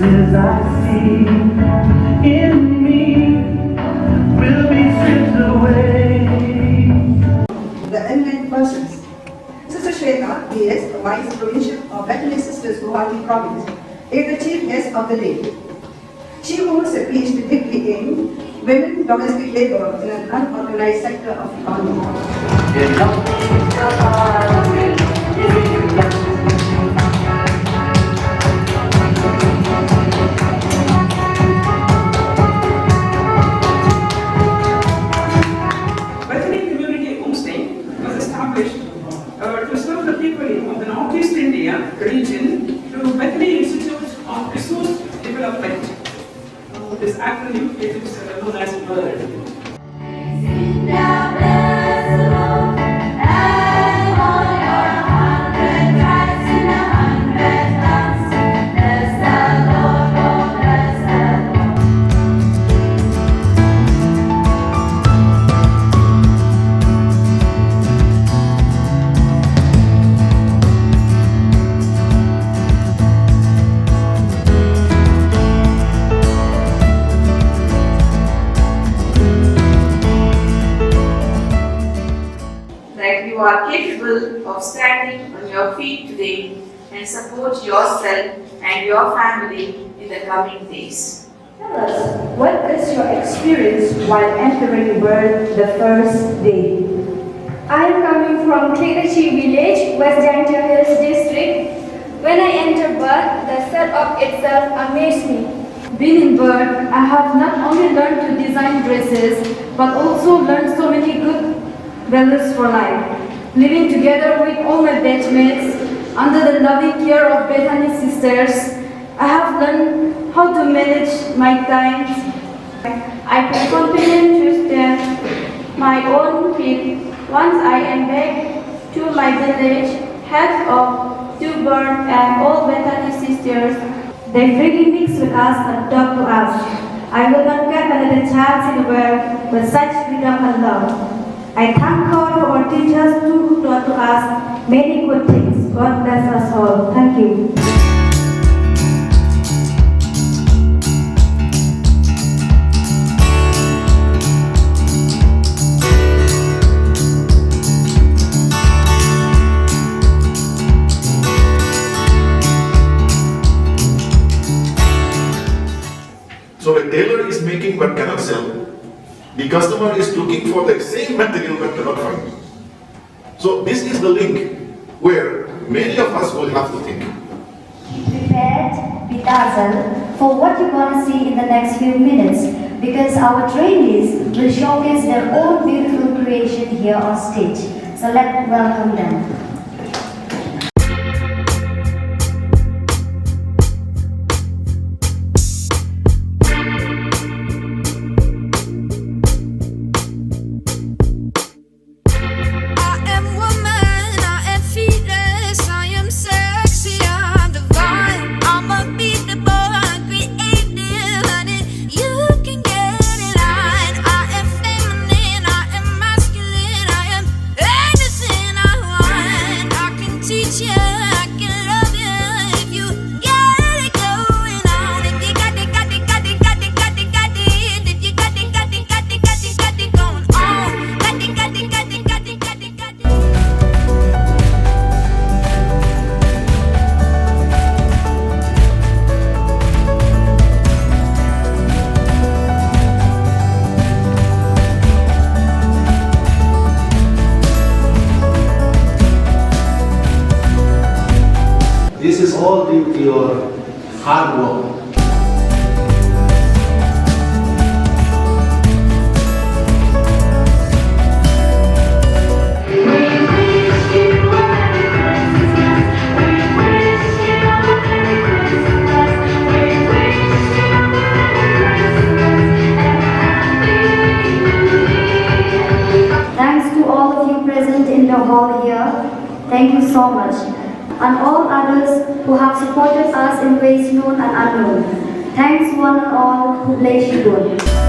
faces I see in me will be stripped away. The enlightened persons. Sister Shweta, DS, Vice Provincial of Veterinary Sisters, Guwahati Province, is the chief guest of the day. She holds a PhD degree in women domestic labor in an unorganized sector of economy. Veterinary community Umsning was established to serve the people of the Northeast India region through Veterinary Institute of Resource Development. This acronym is known as VIII. That you are capable of standing on your feet today and support yourself and your family in the coming days. Tell us, what is your experience while entering birth the first day? I am coming from Klikachi village, West Danger Hills district. When I entered birth, the setup itself amazed me. Being in birth, I have not only learned to design dresses, but also learned so many good values for life. Living together with all my batchmates, under the loving care of Bethany sisters, I have learned how to manage my time. I feel confident to stand my own feet once I am back to my village, help of two birds and all Bethany sisters. They freely mix with us and talk to us. I will not get another chance in the world with such freedom and love. I thank God for our teachers who taught to us many good things. God bless us all. Thank you. So a tailor is making but cannot sell. The customer is looking for the same material but cannot find. So this is the link where many of us will have to think. Be prepared, be dazzled for what you're going to see in the next few minutes, because our trainees will showcase their own beautiful creation here on stage. So let's welcome them. This is all due to your hard work. Thanks to all of you present in the hall here. Thank you so much. And all others who have supported us in ways known and unknown. Thanks one and all who bless you good.